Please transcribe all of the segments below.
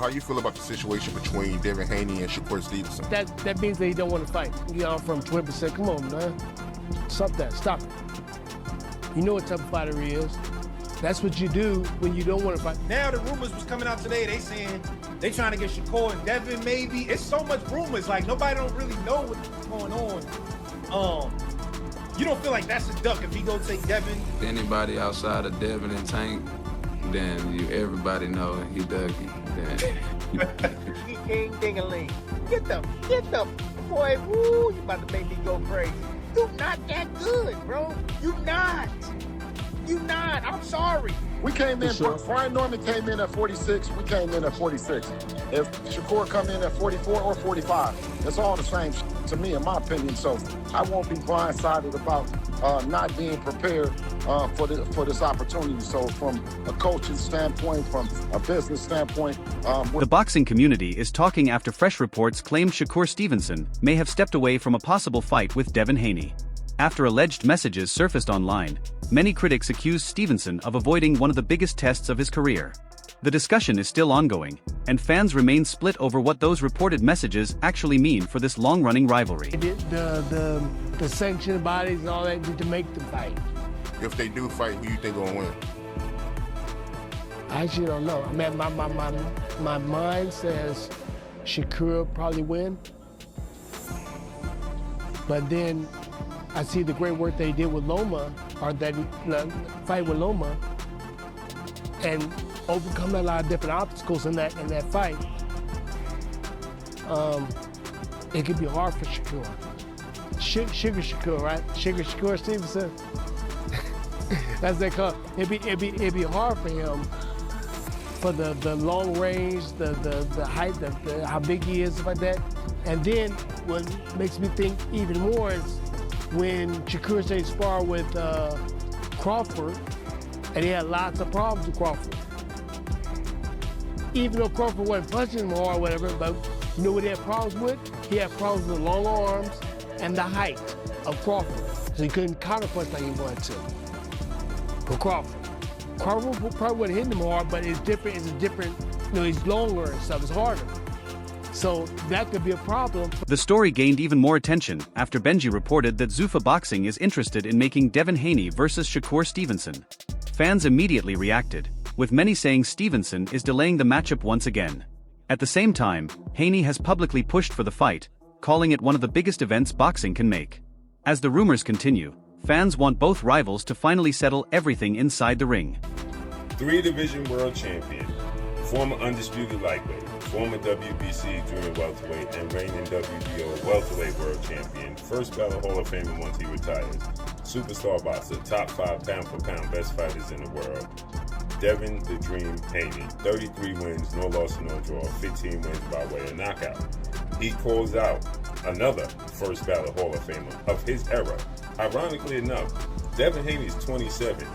How you feel about the situation between Devin Haney and Shakur Stevenson? That means that he don't want to fight. You know, from 20%. Come on, man. Stop that. Stop it. You know what type of fighter he is. That's what you do when you don't want to fight. Now the rumors was coming out today. They saying they trying to get Shakur and Devin maybe. It's so much rumors. Like nobody don't really know what's going on. You don't feel like that's a duck if he go take Devin? Anybody outside of Devin and Tank, then everybody know he Dougie. He king ding-a-ling. Get them, boy. Woo, you about to make me go crazy. You not that good, bro. You not. I'm sorry. We came in, Brian Norman came in at 46, we came in at 46. If Shakur come in at 44 or 45, it's all the same to me, in my opinion. So I won't be blindsided about not being prepared for this opportunity. So from a coaching standpoint, from a business standpoint. The boxing community is talking after fresh reports claimed Shakur Stevenson may have stepped away from a possible fight with Devin Haney. After alleged messages surfaced online, many critics accused Stevenson of avoiding one of the biggest tests of his career. The discussion is still ongoing, and fans remain split over what those reported messages actually mean for this long-running rivalry. The sanctioned bodies and all that need to make them fight. If they do fight, who you think gonna win? I actually don't know. I mean, my mind says Shakur probably win, but then I see the great work they did with Loma, or that fight with Loma, and overcome a lot of different obstacles in that fight. It could be hard for Shakur. Sugar Shakur, right? Sugar Shakur Stevenson. That's they call it. It'd be hard for him for the long range, the height, how big he is, stuff like that. And then what makes me think even more is when Shakur stayed spar with Crawford, and he had lots of problems with Crawford. Even though Crawford wasn't punching him hard or whatever, but you know what he had problems with? He had problems with the long arms and the height of Crawford. So he couldn't counterpunch like he wanted to. For Crawford. Crawford probably wouldn't hit him hard, but it's different, you know, he's longer and stuff, it's harder. So that could be a problem. The story gained even more attention after Benji reported that Zufa Boxing is interested in making Devin Haney versus Shakur Stevenson. Fans immediately reacted, with many saying Stevenson is delaying the matchup once again. At the same time, Haney has publicly pushed for the fight, calling it one of the biggest events boxing can make. As the rumors continue, fans want both rivals to finally settle everything inside the ring. 3-division world champion, former undisputed lightweight, former WBC junior welterweight, and reigning WBO welterweight world champion, first ballot Hall of Famer once he retires, superstar boxer, top 5 pound-for-pound best fighters in the world, Devin the Dream Haney, 33 wins, no loss, no draw, 15 wins by way of knockout. He calls out another first ballot Hall of Famer of his era. Ironically enough, Devin Haney is 27,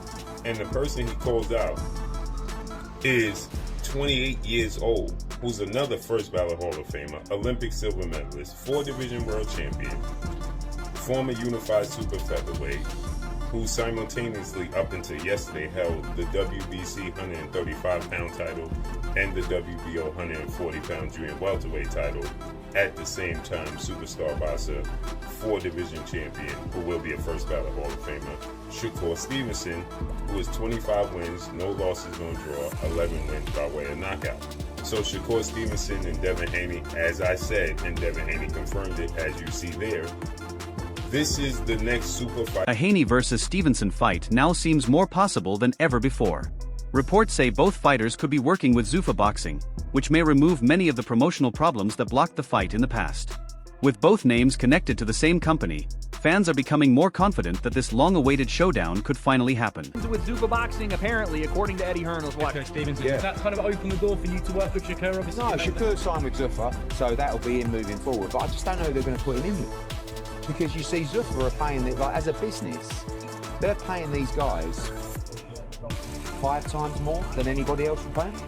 and the person he calls out is 28 years old, who's another first ballot Hall of Famer, Olympic silver medalist, 4-division world champion, former unified super featherweight, who simultaneously up until yesterday held the WBC 135-pound title and the WBO 140-pound junior welterweight title. At the same time, superstar boxer, 4-division champion, who will be a first ballot Hall of Famer, Shakur Stevenson, who is 25 wins, no losses, no draw, 11 wins by way of knockout. So Shakur Stevenson and Devin Haney, as I said, and Devin Haney confirmed it, as you see there, this is the next super fight. A Haney versus Stevenson fight now seems more possible than ever before. Reports say both fighters could be working with Zufa Boxing, which may remove many of the promotional problems that blocked the fight in the past. With both names connected to the same company, fans are becoming more confident that this long-awaited showdown could finally happen. With Zufa Boxing, apparently, according to Eddie Hearn, was what? Stevenson. Yeah. Does that kind of open the door for you to work with Shakur? Obviously, No, Shakur signed with Zufa, so that'll be him moving forward. But I just don't know who they're going to put him in with. Because you see, Zufa are paying, like, as a business, they're paying these guys 5 times more than anybody else would pay them.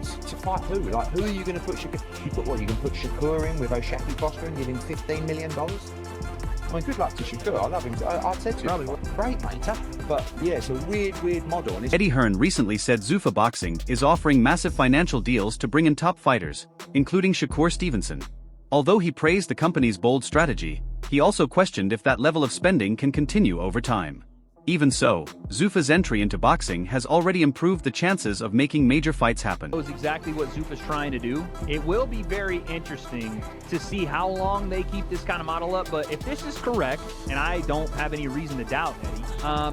To fight who? Like, who are you going to put Shakur? You can put Shakur in with O'Shaquie Foster and give him $15 million? I mean, good luck to Shakur. I love him. I said to him, great, mate. But yeah, it's a weird model. And Eddie Hearn recently said Zufa Boxing is offering massive financial deals to bring in top fighters, including Shakur Stevenson. Although he praised the company's bold strategy, he also questioned if that level of spending can continue over time. Even so, Zufa's entry into boxing has already improved the chances of making major fights happen. Knows exactly what Zufa's trying to do. It will be very interesting to see how long they keep this kind of model up, but if this is correct, and I don't have any reason to doubt Eddie,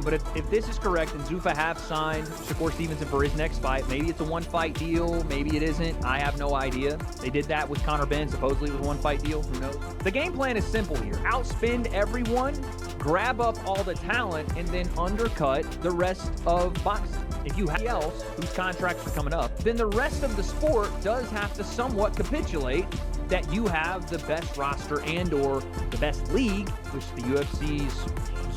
but if this is correct and Zufa have signed Shakur Stevenson for his next fight, maybe it's a one-fight deal, maybe it isn't, I have no idea. They did that with Conor Ben, supposedly it was a one-fight deal, who knows? The game plan is simple here. Outspend everyone, grab up all the talent, and then undercut the rest of boxing. If you have else whose contracts are coming up, then the rest of the sport does have to somewhat capitulate that you have the best roster and or the best league, which the UFC's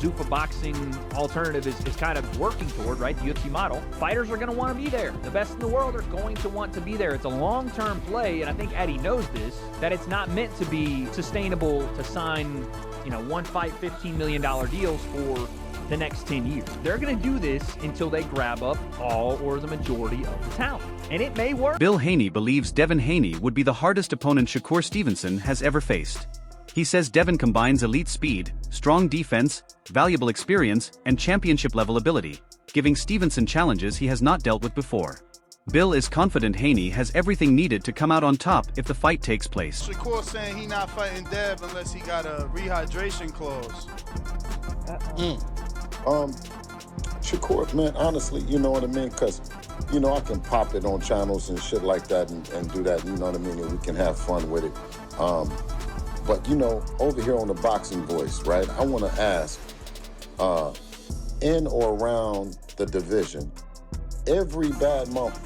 Zufa Boxing alternative is kind of working toward, right? The UFC model. Fighters are going to want to be there. The best in the world are going to want to be there. It's a long-term play, and I think Eddie knows this, that it's not meant to be sustainable to sign, one fight, $15 million deals for the next 10 years. They're going to do this until they grab up all or the majority of the talent. And it may work. Bill Haney believes Devin Haney would be the hardest opponent Shakur Stevenson has ever faced. He says Devin combines elite speed, strong defense, valuable experience, and championship-level ability, giving Stevenson challenges he has not dealt with before. Bill is confident Haney has everything needed to come out on top if the fight takes place. Shakur saying he not fighting Dev unless he got a rehydration clause. Shakur, man, honestly, you know what I mean? Because, I can pop it on channels and shit like that and do that, you know what I mean? And we can have fun with it. But, over here on the Boxing Voice, right, I want to ask, in or around the division, every bad month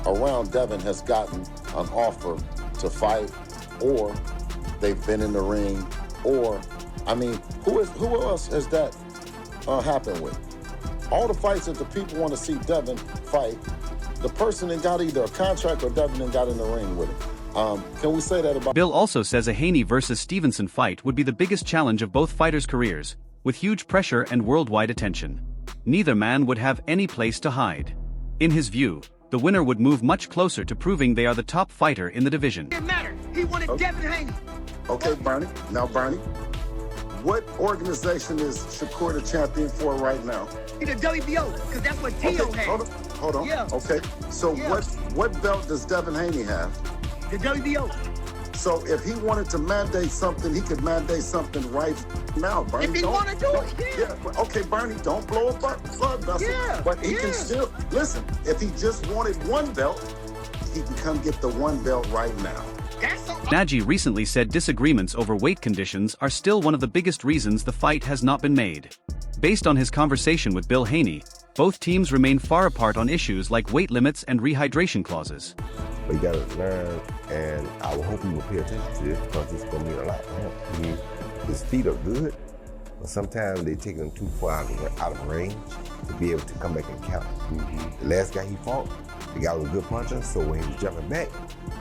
around Devin has gotten an offer to fight, or they've been in the ring, or, who else has that happened with? All the fights that the people want to see Devin fight, the person that got either a contract or Devin and got in the ring with him. Can we say that about... Bill also says a Haney versus Stevenson fight would be the biggest challenge of both fighters' careers, with huge pressure and worldwide attention. Neither man would have any place to hide. In his view, the winner would move much closer to proving they are the top fighter in the division. It didn't matter. He wanted Devin Haney. Okay, Bernie. Now, Bernie, what organization is Shakur the champion for right now? The WBO, because that's what Tio had. Hold on. Yeah. Okay, so what belt does Devin Haney have? The WBO. So if he wanted to mandate something, he could mandate something right now, Bernie. If he want to do it, yeah. Okay, Bernie, don't blow up flood vessel. Yeah. But he can still, listen, if he just wanted one belt, he can come get the one belt right now. Nagy recently said disagreements over weight conditions are still one of the biggest reasons the fight has not been made. Based on his conversation with Bill Haney, both teams remain far apart on issues like weight limits and rehydration clauses. We got to learn, and I hope he will pay attention to this because it's going to mean a lot for him. His feet are good, but sometimes they take him too far out of range to be able to come back and count. The last guy he fought, the guy was a good puncher, so when he was jumping back,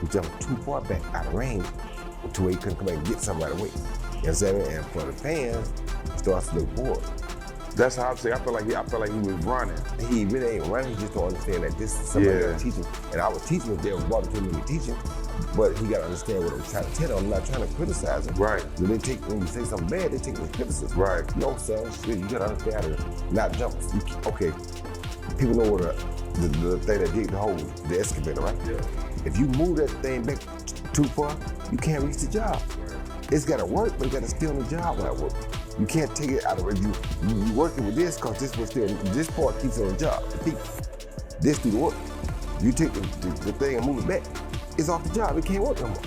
he was jumping too far back out of range to where he couldn't come back and get something right away. You know what I'm saying? And for the fans, it starts to look bored. That's how I say. I feel like he was running. He really ain't running. He just don't understand that this is somebody got to teach him. And I was teaching him, there was brought to him to teach him, but he got to understand what I'm trying to tell him. I'm not trying to criticize him. Right. When you say something bad, they take it as criticism. Right. No, son, you got to understand how to not jump. Okay, people know what the thing that dig the hole, the excavator, right? Yeah. If you move that thing back too far, you can't reach the job. It's got to work, but it got to stay on the job when it works. You can't take it out of it. You working with this because this part keeps on the job. This do the work. You take the thing and move it back, it's off the job. It can't work no more.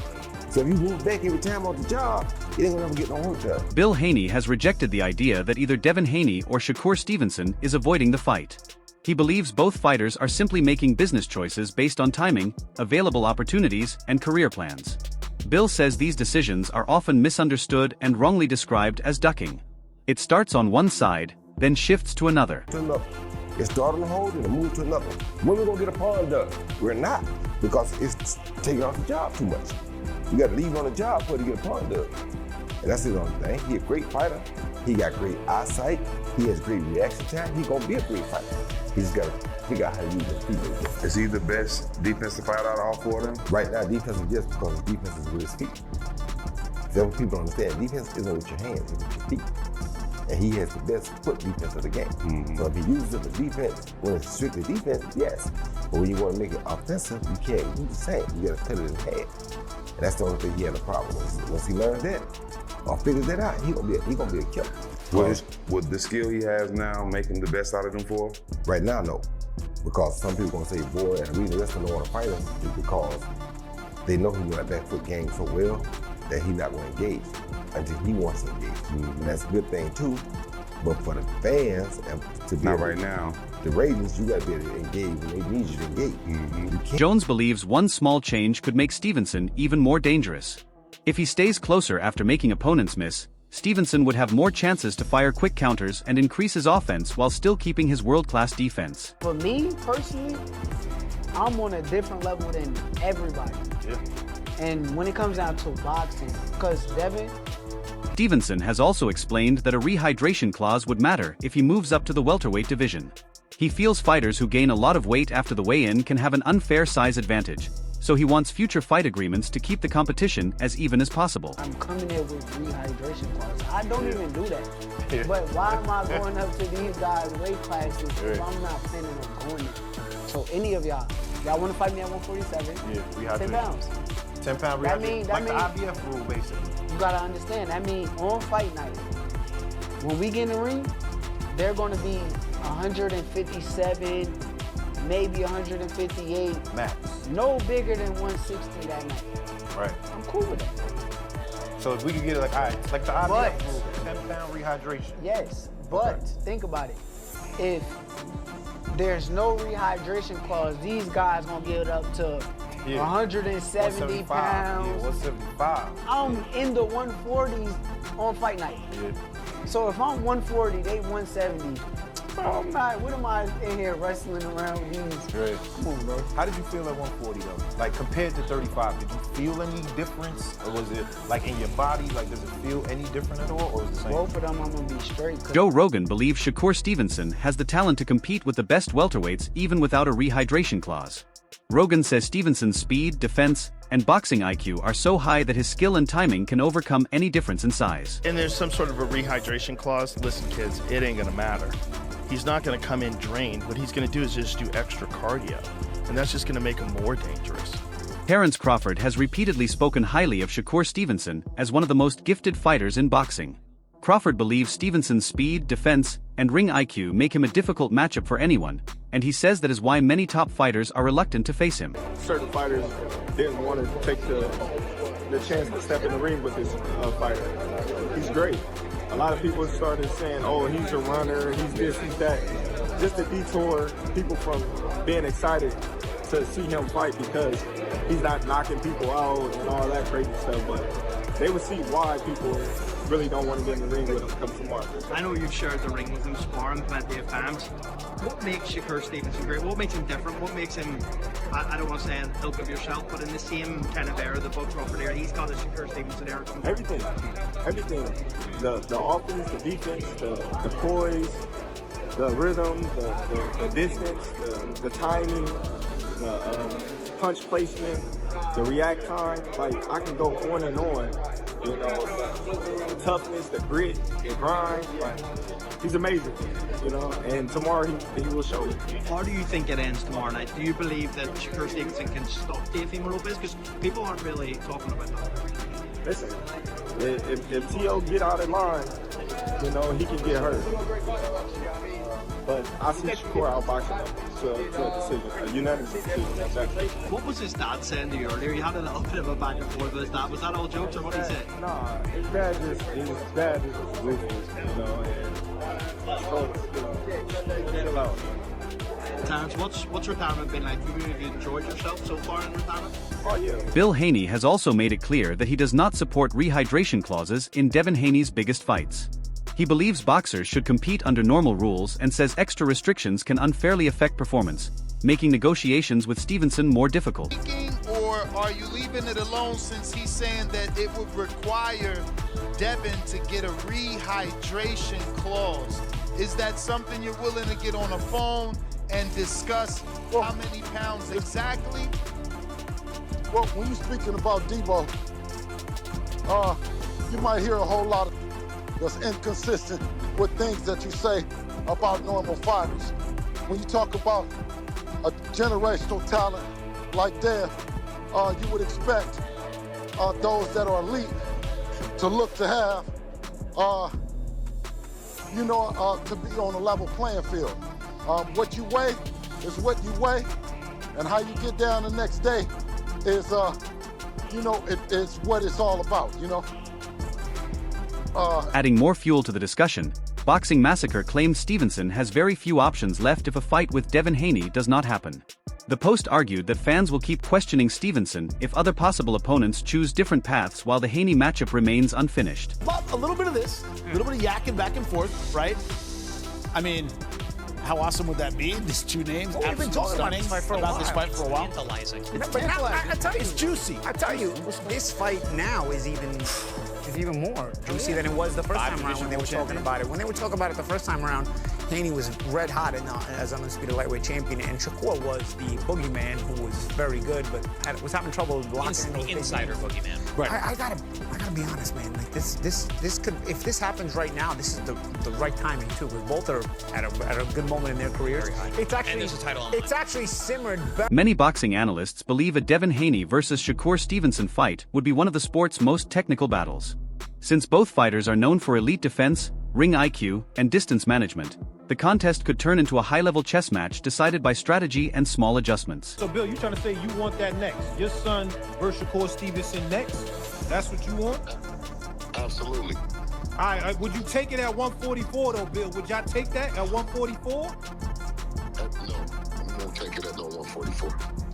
So if you move back every time off the job, it ain't gonna ever get no work done. Bill Haney has rejected the idea that either Devin Haney or Shakur Stevenson is avoiding the fight. He believes both fighters are simply making business choices based on timing, available opportunities, and career plans. Bill says these decisions are often misunderstood and wrongly described as ducking. It starts on one side, then shifts to another. It started on hold and it moved to another. When are we gonna get a pond done? We're not, because it's taking off the job too much. You gotta leave on the job before you get a pond done. And that's his own thing. He a great fighter. He got great eyesight. He has great reaction time. He's gonna be a great fighter. He's got to figure out how to use his feet. Is he the best defensive fighter out of all four of them? Right now, defense is just because defense is with his feet. That's what people don't understand. Defense isn't with your hands, it's with your feet. And he has the best foot defense of the game. Mm-hmm. So if he uses it for defense, when it's strictly defense, yes. But when you want to make it offensive, you can't do the same. You got to cut it in half. And that's the only thing he had a problem with. Once he learns that, or figures that out, he gonna be a killer. Would the skill he has now make him the best out of them four? Right now, no. Because some people gonna say, boy, and the reason the rest of them don't want to fight him is because they know he got that foot game so well that he's not going to engage until he wants to engage. And that's a good thing too. But for the fans, and to be not right now, the ratings, you got to be able to engage when they need you to engage. Jones believes one small change could make Stevenson even more dangerous. If he stays closer after making opponents miss, Stevenson would have more chances to fire quick counters and increase his offense while still keeping his world-class defense. For me, personally, I'm on a different level than everybody. Yeah. And when it comes down to boxing, because Devin... Stevenson has also explained that a rehydration clause would matter if he moves up to the welterweight division. He feels fighters who gain a lot of weight after the weigh-in can have an unfair size advantage, so he wants future fight agreements to keep the competition as even as possible. I'm coming in with rehydration clause. I don't even do that. Yeah. But why am I going up to these guys' weight classes if I'm not planning on going there? So any of y'all want to fight me at 147? Yeah, 10 pounds. 10-pound rehydration. Like the IBF rule, basically. You gotta understand, that means on fight night, when we get in the ring, they're gonna be 157, maybe 158. Max. No bigger than 160 that night. Right. I'm cool with that. So if we could get it like, all right, like the IBF rule, 10-pound rehydration. Yes, but think about it. If there's no rehydration clause, these guys gonna get up to 170 pounds. Yeah, 175. I'm in the 140s on fight night. Yeah. So if I'm 140, they 170. Bro, what am I in here wrestling around with these? Right. Come on, bro. How did you feel at 140 though? Like compared to 35, did you feel any difference? Or was it like in your body, like does it feel any different at all? Or was it the same? Both of them I'm gonna be straight. Joe Rogan believes Shakur Stevenson has the talent to compete with the best welterweights even without a rehydration clause. Rogan says Stevenson's speed, defense, and boxing IQ are so high that his skill and timing can overcome any difference in size. And there's some sort of a rehydration clause. Listen, kids, it ain't gonna matter. He's not gonna come in drained. What he's gonna do is just do extra cardio, and that's just gonna make him more dangerous. Terrence Crawford has repeatedly spoken highly of Shakur Stevenson as one of the most gifted fighters in boxing. Crawford believes Stevenson's speed, defense, and ring IQ make him a difficult matchup for anyone, and he says that is why many top fighters are reluctant to face him. Certain fighters didn't want to take the chance to step in the ring with this fighter. He's great. A lot of people started saying, oh, he's a runner, he's this, he's that. Just to detour people from being excited to see him fight because he's not knocking people out and all that crazy stuff, but they would see why people really don't want to get in the ring with him come tomorrow. I know you've shared the ring with him, sparring plenty of times. What makes Shakur Stevenson great? What makes him different? What makes him, I don't want to say an ilk of yourself, but in the same kind of era, the Bud Crawford era, he's got a Shakur Stevenson era. Everything. The offense, the defense, the poise, the rhythm, the distance, the timing, the punch placement, the react time. Like, I can go on and on. You know, the toughness, the grit, the grind. Like, he's amazing, you know, and tomorrow he will show it. How do you think it ends tomorrow night? Do you believe that Shakur Stevenson can stop Teofimo Lopez? Because people aren't really talking about that. Listen, if T.O. get out of line, you know, he can get hurt. But I see Shakur outboxing him to a decision, a unanimous decision. What was his dad saying to you earlier? You had a little bit of a back and forth with his dad. Was that all jokes or what did he say? Nah, his dad is ruthless, you know, and chill out. Terrence, what's retirement been like? Have you enjoyed yourself so far in retirement? Oh, yeah. Bill Haney has also made it clear that he does not support rehydration clauses in Devin Haney's biggest fights. He believes boxers should compete under normal rules and says extra restrictions can unfairly affect performance, making negotiations with Stevenson more difficult. Or are you leaving it alone since he's saying that it would require Devin to get a rehydration clause. Is that something you're willing to get on the phone and discuss how many pounds exactly? Well, when you're speaking about Debo, you might hear a whole lot of that's inconsistent with things that you say about normal fighters. When you talk about a generational talent like Dev, you would expect those that are elite to look to have, to be on a level playing field. What you weigh is what you weigh, and how you get down the next day is, it is what it's all about, Adding more fuel to the discussion, Boxing Massacre claims Stevenson has very few options left if a fight with Devin Haney does not happen. The Post argued that fans will keep questioning Stevenson if other possible opponents choose different paths while the Haney matchup remains unfinished. Well, a little bit of this, a little bit of yakking back and forth, right? I mean, how awesome would that be? These two names. Well, we've been talking about this fight for a while. Tantalizing. But now, I tell you, it's juicy. I tell you, this fight now is even more juicy than it was the first time around when they were talking about it. When they were talking about it the first time around, Haney was red hot as undisputed lightweight champion, and Shakur was the boogeyman who was very good, but was having trouble blocking the insider boogeyman. Right. I gotta be honest, man. Like this could, if this happens right now, this is the right timing too, because both are at a good moment in their careers. It's actually, and there's a title on it's actually simmered back. Many boxing analysts believe a Devin Haney versus Shakur Stevenson fight would be one of the sport's most technical battles. Since both fighters are known for elite defense, ring IQ, and distance management, the contest could turn into a high-level chess match decided by strategy and small adjustments. So, Bill, you trying to say you want that next? Your son versus Shakur Stevenson next? That's what you want? Absolutely. All right, would you take it at 144, though, Bill? Would y'all take that at 144? No, I'm going to take it at no 144.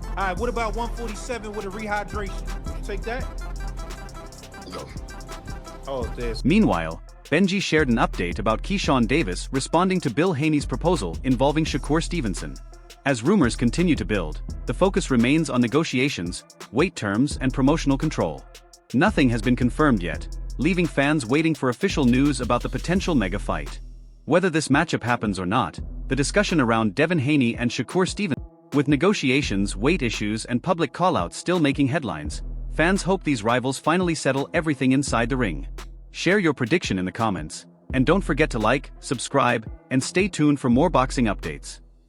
All right, what about 147 with a rehydration? Would you take that? No. Oh, there's... Meanwhile, Benji shared an update about Keyshawn Davis responding to Bill Haney's proposal involving Shakur Stevenson. As rumors continue to build, the focus remains on negotiations, weight terms, and promotional control. Nothing has been confirmed yet, leaving fans waiting for official news about the potential mega fight. Whether this matchup happens or not, the discussion around Devin Haney and Shakur Stevenson, with negotiations, weight issues, and public callouts still making headlines, fans hope these rivals finally settle everything inside the ring. Share your prediction in the comments, and don't forget to like, subscribe, and stay tuned for more boxing updates.